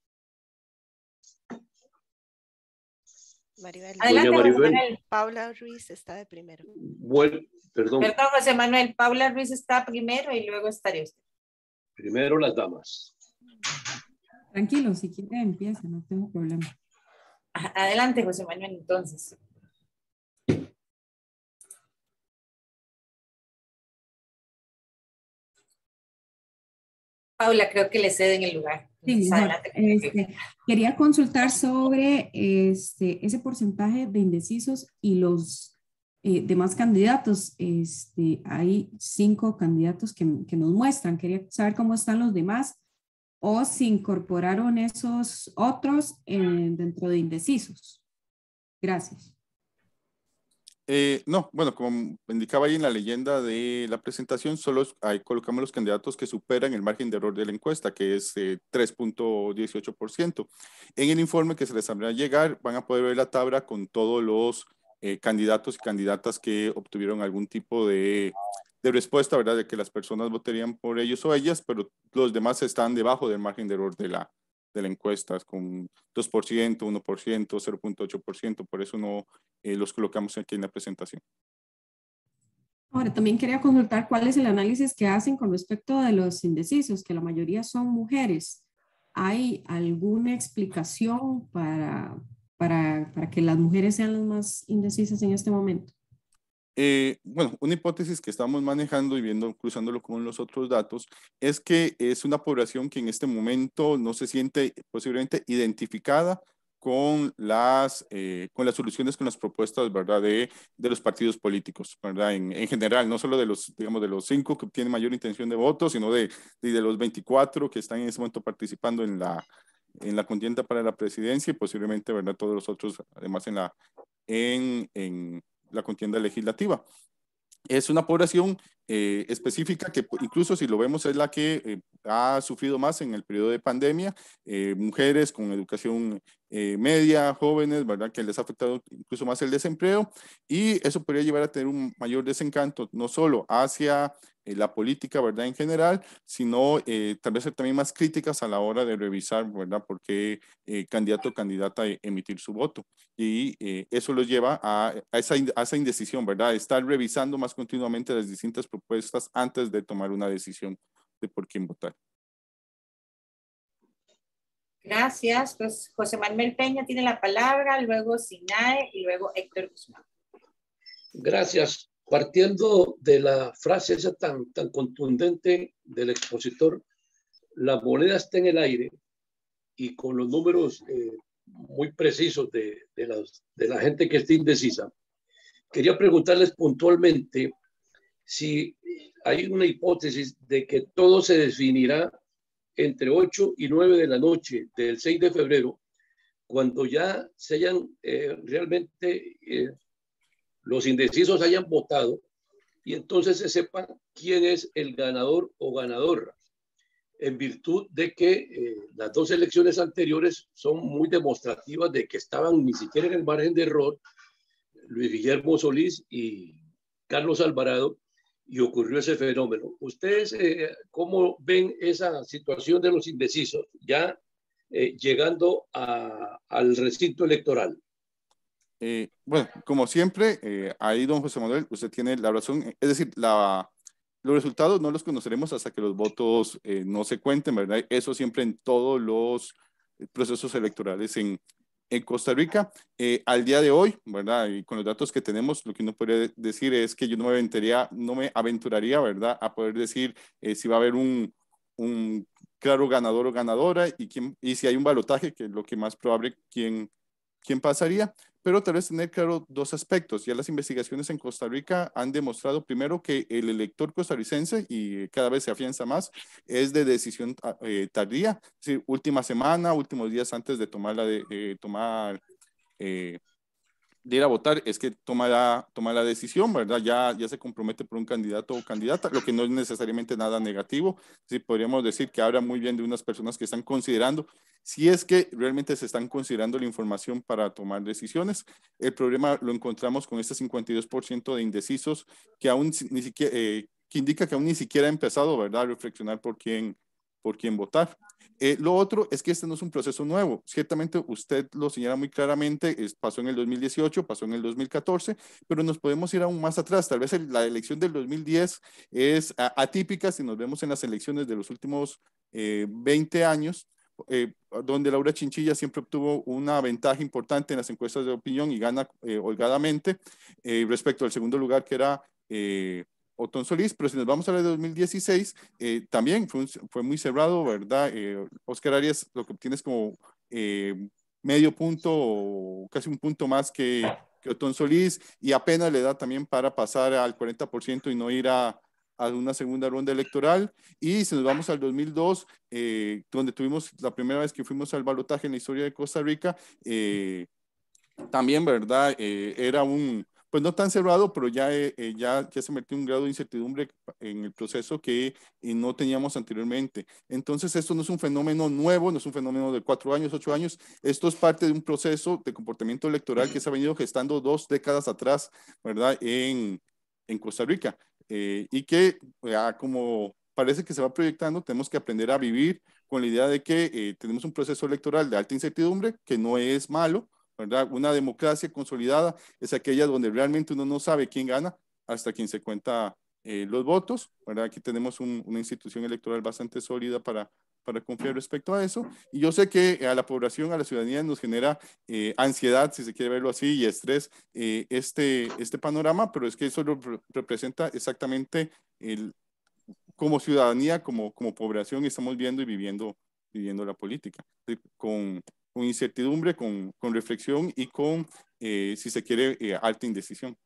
Maribel.
Adelante,
Doña
José
Maribel.
Manuel.
Paula Ruiz está de primero.
Bueno, perdón.
Perdón, José Manuel. Paula Ruiz está primero y luego estaría usted.
Primero las damas.
Tranquilo, si quiere empieza, no tengo problema.
Adelante, José Manuel, entonces. Paula, creo que le ceden el lugar.
Sí, mejor.
Adelante.
Quería consultar sobre ese porcentaje de indecisos y los demás candidatos. Hay 5 candidatos que nos muestran. Quería saber cómo están los demás o si incorporaron esos otros dentro de indecisos. Gracias.
No, bueno, como indicaba ahí en la leyenda de la presentación, solo ahí colocamos los candidatos que superan el margen de error de la encuesta, que es 3.18%. En el informe que se les habrá llegar, van a poder ver la tabla con todos los candidatos y candidatas que obtuvieron algún tipo de respuesta, ¿verdad? De que las personas votarían por ellos o ellas, pero los demás están debajo del margen de error de la encuesta, con 2%, 1%, 0.8%, por eso no los colocamos aquí en la presentación.
Ahora, también quería consultar cuál es el análisis que hacen con respecto de los indecisos, que la mayoría son mujeres. ¿Hay alguna explicación para que las mujeres sean las más indecisas en este momento?
Bueno, una hipótesis que estamos manejando y viendo, cruzándolo con los otros datos, es que es una población que en este momento no se siente posiblemente identificada con las soluciones, con las propuestas, ¿verdad? De los partidos políticos, ¿verdad? En general, no solo de los, digamos, de los 5 que tienen mayor intención de voto, sino de los 24 que están en ese momento participando en la contienda para la presidencia y posiblemente, ¿verdad? Todos los otros, además, en la contienda legislativa. Es una población específica que incluso si lo vemos es la que ha sufrido más en el periodo de pandemia, mujeres con educación media, jóvenes, ¿verdad? Que les ha afectado incluso más el desempleo y eso podría llevar a tener un mayor desencanto, no solo hacia la política, ¿verdad? En general, sino tal vez ser también más críticas a la hora de revisar, ¿verdad? Por qué candidato o candidata emitir su voto. Y eso los lleva a esa indecisión, ¿verdad? Estar revisando más continuamente las distintas propuestas antes de tomar una decisión de por quién votar.
Gracias. Pues José Manuel Peña tiene la palabra, luego Sinae y luego Héctor Guzmán.
Gracias. Partiendo de la frase esa tan contundente del expositor, la moneda está en el aire y con los números muy precisos de la gente que está indecisa, quería preguntarles puntualmente si hay una hipótesis de que todo se definirá entre 8 y 9 de la noche del 6 de febrero, cuando ya se hayan realmente los indecisos hayan votado y entonces se sepa quién es el ganador o ganadora, en virtud de que las 2 elecciones anteriores son muy demostrativas de que estaban ni siquiera en el margen de error Luis Guillermo Solís y Carlos Alvarado, y ocurrió ese fenómeno. ¿Ustedes cómo ven esa situación de los indecisos ya llegando al recinto electoral?
Bueno, como siempre, ahí don José Manuel, usted tiene la razón, es decir, los resultados no los conoceremos hasta que los votos no se cuenten, ¿verdad? Eso siempre en todos los procesos electorales en Costa Rica. Al día de hoy, ¿verdad? Y con los datos que tenemos, lo que uno podría decir es que yo no me aventuraría, ¿verdad? A poder decir si va a haber un claro ganador o ganadora y si hay un balotaje, que es lo que más probable, quién pasaría, pero tal vez tener claro 2 aspectos. Ya las investigaciones en Costa Rica han demostrado primero que el elector costarricense, y cada vez se afianza más, es de decisión tardía, es decir, última semana, últimos días antes de de ir a votar, es que toma la decisión, ¿verdad? Ya se compromete por un candidato o candidata, lo que no es necesariamente nada negativo. Sí, podríamos decir que habla muy bien de unas personas que están considerando, si es que realmente se están considerando la información para tomar decisiones. El problema lo encontramos con este 52% de indecisos que aún ni siquiera, que indica que aún ni siquiera ha empezado, ¿verdad? A reflexionar por quién por quién votar. Lo otro es que este no es un proceso nuevo. Ciertamente usted lo señala muy claramente, pasó en el 2018, pasó en el 2014, pero nos podemos ir aún más atrás. Tal vez la elección del 2010 es atípica si nos vemos en las elecciones de los últimos 20 años, donde Laura Chinchilla siempre obtuvo una ventaja importante en las encuestas de opinión y gana holgadamente respecto al segundo lugar, que era Otón Solís. Pero si nos vamos a la de 2016, también fue muy cerrado, ¿verdad? Oscar Arias lo que obtiene es como medio punto o casi un punto más que Otón Solís, y apenas le da también para pasar al 40% y no ir a una segunda ronda electoral. Y si nos vamos al 2002, donde tuvimos la primera vez que fuimos al balotaje en la historia de Costa Rica, también, ¿verdad? Era pues no tan cerrado, pero ya se metió un grado de incertidumbre en el proceso que no teníamos anteriormente. Entonces, esto no es un fenómeno nuevo, no es un fenómeno de 4 años, 8 años. Esto es parte de un proceso de comportamiento electoral que se ha venido gestando 2 décadas atrás, ¿verdad? En Costa Rica. Y que como parece que se va proyectando, tenemos que aprender a vivir con la idea de que tenemos un proceso electoral de alta incertidumbre, que no es malo, ¿verdad? Una democracia consolidada es aquella donde realmente uno no sabe quién gana hasta quien se cuenta los votos, ¿verdad? Aquí tenemos una institución electoral bastante sólida para confiar respecto a eso. Y yo sé que a la población, a la ciudadanía nos genera ansiedad, si se quiere verlo así, y estrés, este panorama, pero es que eso lo representa exactamente como ciudadanía, como población, estamos viendo y viviendo la política, con incertidumbre, con reflexión y con, si se quiere, alta indecisión.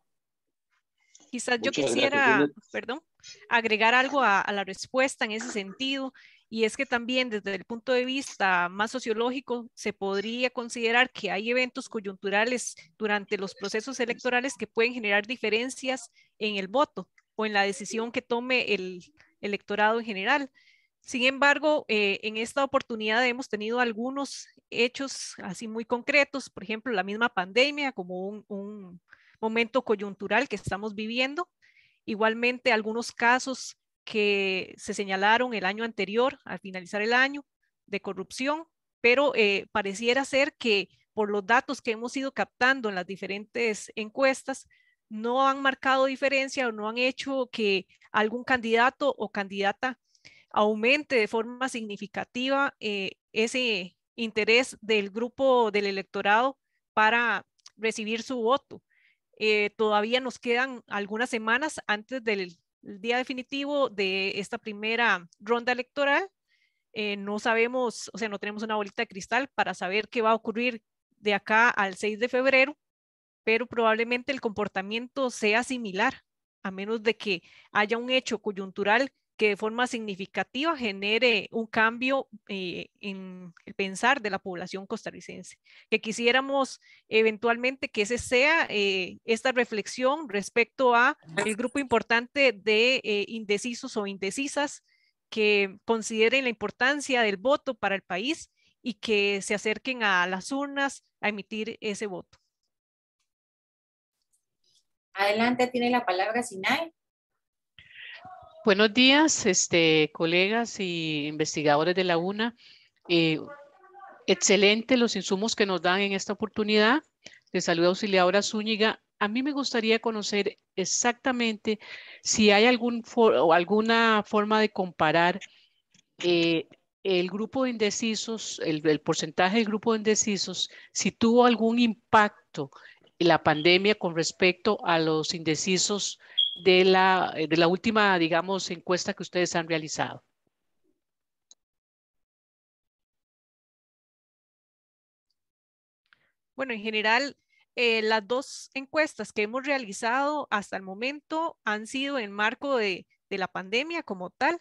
Quizás yo
Muchas
quisiera,
gracias.
perdón, agregar algo a la respuesta en ese sentido, y es que también desde el punto de vista más sociológico se podría considerar que hay eventos coyunturales durante los procesos electorales que pueden generar diferencias en el voto o en la decisión que tome el electorado en general. Sin embargo, en esta oportunidad hemos tenido algunos hechos así muy concretos, por ejemplo, la misma pandemia como un momento coyuntural que estamos viviendo. Igualmente, algunos casos que se señalaron el año anterior, al finalizar el año, de corrupción, pero pareciera ser que por los datos que hemos ido captando en las diferentes encuestas, no han marcado diferencia o no han hecho que algún candidato o candidata aumente de forma significativa ese interés del grupo del electorado para recibir su voto. Todavía nos quedan algunas semanas antes del día definitivo de esta primera ronda electoral. No sabemos, o sea, no tenemos una bolita de cristal para saber qué va a ocurrir de acá al 6 de febrero, pero probablemente el comportamiento sea similar, a menos de que haya un hecho coyuntural que de forma significativa genere un cambio en el pensar de la población costarricense. Que quisiéramos eventualmente que ese sea esta reflexión respecto a el grupo importante de indecisos o indecisas que consideren la importancia del voto para el país y que se acerquen a las urnas a emitir ese voto.
Adelante, tiene la palabra Sinay.
Buenos días, colegas y investigadores de la UNA. Excelente los insumos que nos dan en esta oportunidad. Les saluda Auxiliadora Zúñiga. A mí me gustaría conocer exactamente si hay alguna forma de comparar el grupo de indecisos, el porcentaje del grupo de indecisos, si tuvo algún impacto la pandemia con respecto a los indecisos de la última, digamos, encuesta que ustedes han realizado.
Bueno, en general, las dos encuestas que hemos realizado hasta el momento han sido en marco de la pandemia como tal,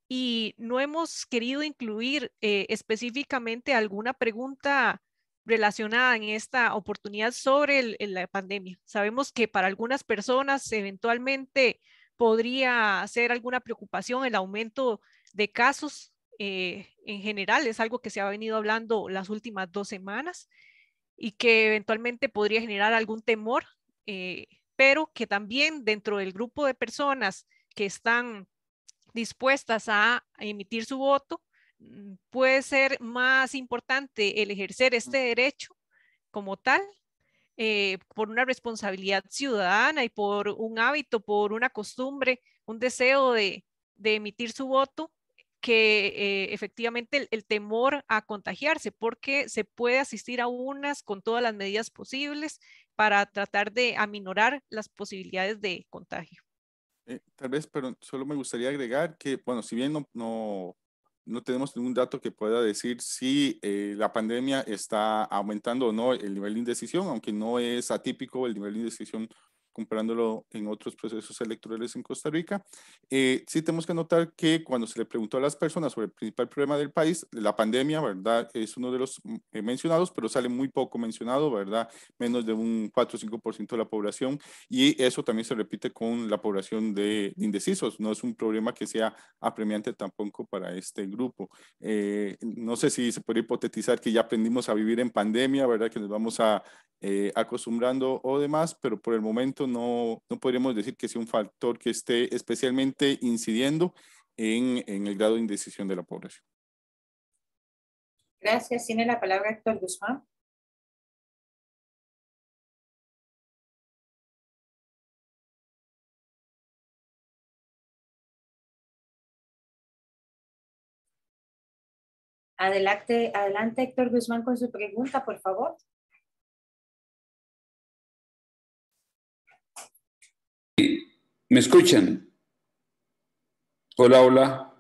y no hemos querido incluir específicamente alguna pregunta relacionada en esta oportunidad sobre la pandemia. Sabemos que para algunas personas eventualmente podría ser alguna preocupación el aumento de casos en general, es algo que se ha venido hablando las últimas 2 semanas y que eventualmente podría generar algún temor, pero que también dentro del grupo de personas que están dispuestas a emitir su voto, puede ser más importante el ejercer este derecho como tal, por una responsabilidad ciudadana y por un hábito, por una costumbre, un deseo de emitir su voto, que efectivamente el temor a contagiarse, porque se puede asistir a unas con todas las medidas posibles para tratar de aminorar las posibilidades de contagio.
Tal vez, pero solo me gustaría agregar que, bueno, si bien no tenemos ningún dato que pueda decir si la pandemia está aumentando o no el nivel de indecisión, aunque no es atípico el nivel de indecisión comparándolo en otros procesos electorales en Costa Rica. Sí tenemos que notar que cuando se le preguntó a las personas sobre el principal problema del país, la pandemia, ¿verdad? Es uno de los mencionados, pero sale muy poco mencionado, ¿verdad? Menos de un 4 o 5% de la población, y eso también se repite con la población de indecisos. No es un problema que sea apremiante tampoco para este grupo. No sé si se puede hipotetizar que ya aprendimos a vivir en pandemia, ¿verdad? Que nos vamos acostumbrando o demás, pero por el momento no podríamos decir que sea un factor que esté especialmente incidiendo en el grado de indecisión de la población.
Gracias. Tiene la palabra Héctor Guzmán. Adelante, Héctor Guzmán, con su pregunta, por favor.
¿Me escuchan? Hola, hola.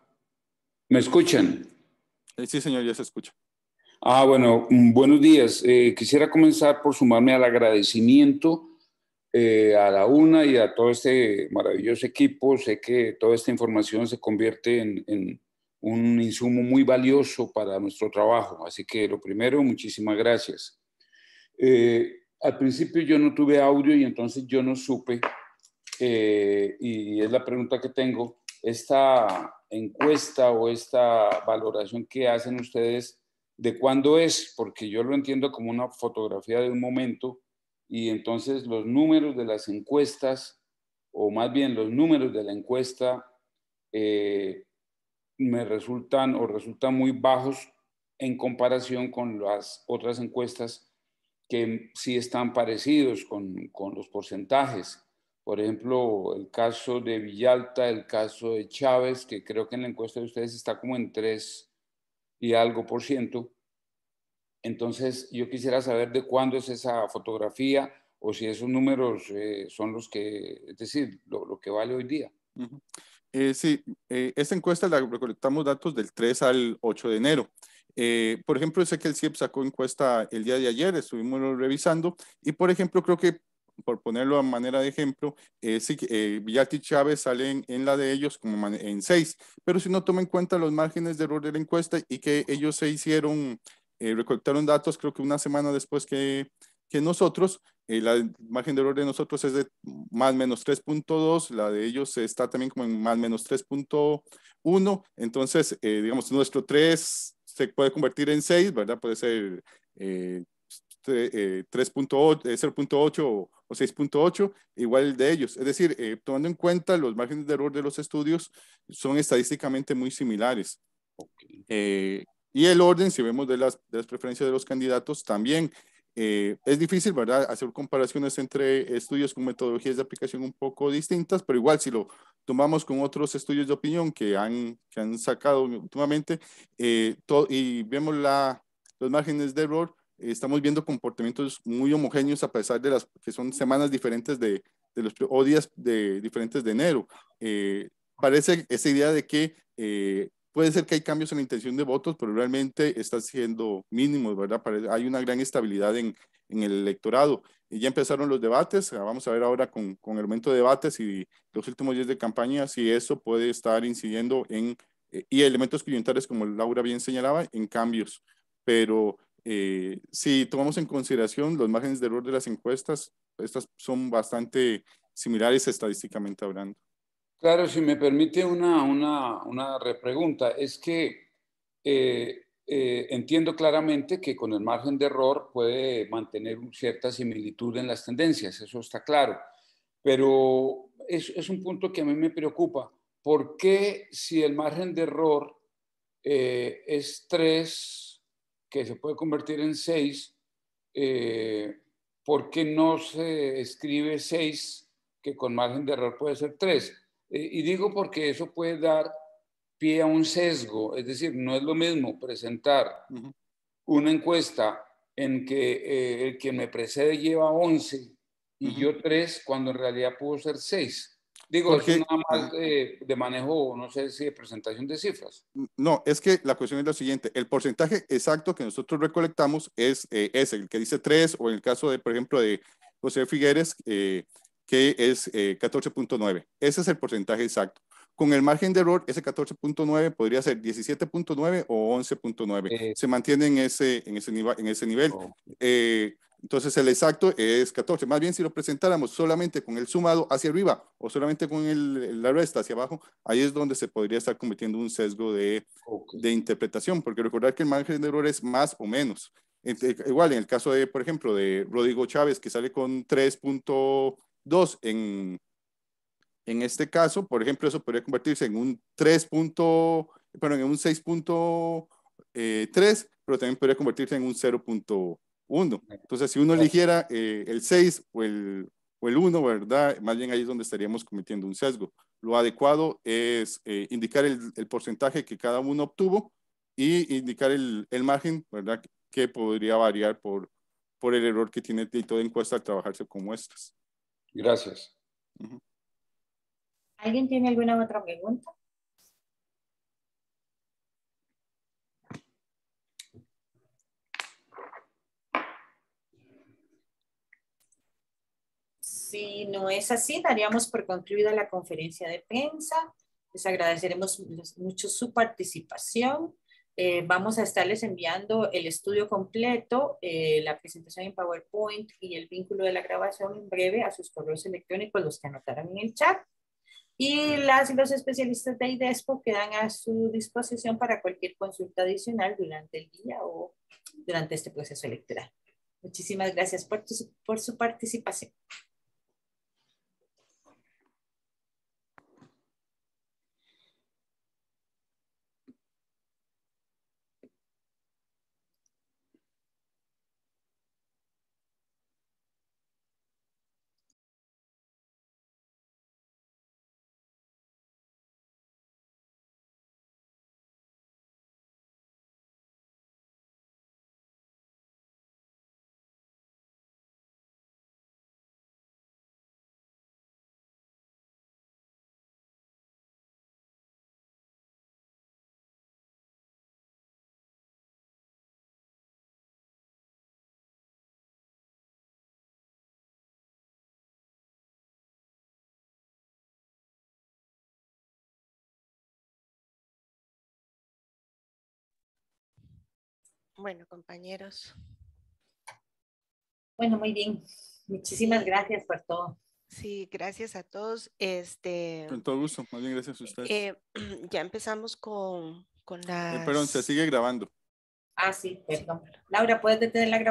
¿Me escuchan?
Sí, señor, ya se escucha.
Bueno, buenos días. Quisiera comenzar por sumarme al agradecimiento a la UNA y a todo este maravilloso equipo. Sé que toda esta información se convierte en un insumo muy valioso para nuestro trabajo. Así que lo primero, muchísimas gracias. Al principio yo no tuve audio y entonces yo no supe, y es la pregunta que tengo, esta encuesta o esta valoración que hacen ustedes, ¿de cuándo es? Porque yo lo entiendo como una fotografía de un momento, y entonces los números de las encuestas, o más bien los números de la encuesta, me resultan muy bajos en comparación con las otras encuestas que sí están parecidos con los porcentajes. Por ejemplo, el caso de Villalta, el caso de Chávez, que creo que en la encuesta de ustedes está como en 3 y algo %. Entonces, yo quisiera saber de cuándo es esa fotografía, o si esos números son los que, es decir, lo que vale hoy día.
Sí, esta encuesta la recolectamos datos del 3 al 8 de enero. Por ejemplo, sé que el CIEP sacó encuesta el día de ayer, estuvimos revisando, y por ejemplo, creo que, por ponerlo a manera de ejemplo, sí, Villalta y Chávez salen en la de ellos como en 6, pero si no toma en cuenta los márgenes de error de la encuesta y que ellos se hicieron, recolectaron datos creo que una semana después que nosotros, el margen de error de nosotros es de más o menos 3.2, la de ellos está también como en más o menos 3.1, entonces, digamos, nuestro 3 se puede convertir en 6, ¿verdad? Puede ser 3.8, 0.8 o 6.8, igual el de ellos. Es decir, tomando en cuenta los márgenes de error de los estudios, son estadísticamente muy similares. Y el orden, si vemos de las preferencias de los candidatos, también es difícil, ¿verdad?, hacer comparaciones entre estudios con metodologías de aplicación un poco distintas, pero igual si lo tomamos con otros estudios de opinión que han sacado últimamente y vemos los márgenes de error, estamos viendo comportamientos muy homogéneos a pesar de las que son semanas diferentes o días diferentes de enero. Parece esa idea de que puede ser que hay cambios en la intención de votos, pero realmente está siendo mínimos, ¿verdad? Hay una gran estabilidad en el electorado. Y ya empezaron los debates, vamos a ver ahora con el aumento de debates y los últimos días de campaña, si eso puede estar incidiendo y elementos coyunturales, como Laura bien señalaba, en cambios. Pero si tomamos en consideración los márgenes de error de las encuestas, estas son bastante similares estadísticamente hablando.
Claro, si me permite una repregunta, es que entiendo claramente que con el margen de error puede mantener cierta similitud en las tendencias, eso está claro, pero es un punto que a mí me preocupa, ¿por qué si el margen de error es 3, que se puede convertir en 6, ¿por qué no se escribe 6, que con margen de error puede ser 3? Y digo porque eso puede dar pie a un sesgo, es decir, no es lo mismo presentar una encuesta en que el que me precede lleva 11 y yo 3, cuando en realidad pudo ser 6. Digo, eso es nada más de manejo, no sé si de presentación de cifras.
No, es que la cuestión es lo siguiente. El porcentaje exacto que nosotros recolectamos es ese, el que dice 3, o en el caso de, por ejemplo, de José Figueres, que es 14.9. Ese es el porcentaje exacto. Con el margen de error, ese 14.9 podría ser 17.9 o 11.9. Se mantiene en ese nivel. Entonces el exacto es 14. Más bien, si lo presentáramos solamente con el sumado hacia arriba o solamente con la resta hacia abajo, ahí es donde se podría estar cometiendo un sesgo de interpretación, porque recordar que el margen de error es más o menos. Igual en el caso de, por ejemplo, de Rodrigo Chávez, que sale con 3.2 en este caso, por ejemplo, eso podría convertirse en un 6.3, pero también podría convertirse en un 0.1. Entonces, si uno eligiera el 6 o el 1, ¿verdad? Más bien ahí es donde estaríamos cometiendo un sesgo. Lo adecuado es indicar el porcentaje que cada uno obtuvo y indicar el margen, ¿verdad? Que podría variar por el error que tiene toda encuesta al trabajarse con muestras.
Gracias.
¿Alguien tiene alguna otra pregunta? Si no es así, daríamos por concluida la conferencia de prensa. Les agradeceremos mucho su participación. Vamos a estarles enviando el estudio completo, la presentación en PowerPoint y el vínculo de la grabación en breve a sus correos electrónicos, los que anotaron en el chat. Y las y los especialistas de IDESPO quedan a su disposición para cualquier consulta adicional durante el día o durante este proceso electoral. Muchísimas gracias por su participación.
Bueno, compañeros.
Bueno, muy bien. Muchísimas gracias por todo.
Sí, gracias a todos.
Con todo gusto. Más bien, gracias a ustedes.
Ya empezamos con las...
Perdón, se sigue grabando.
Ah, sí, perdón. Laura, ¿puedes detener la grabación?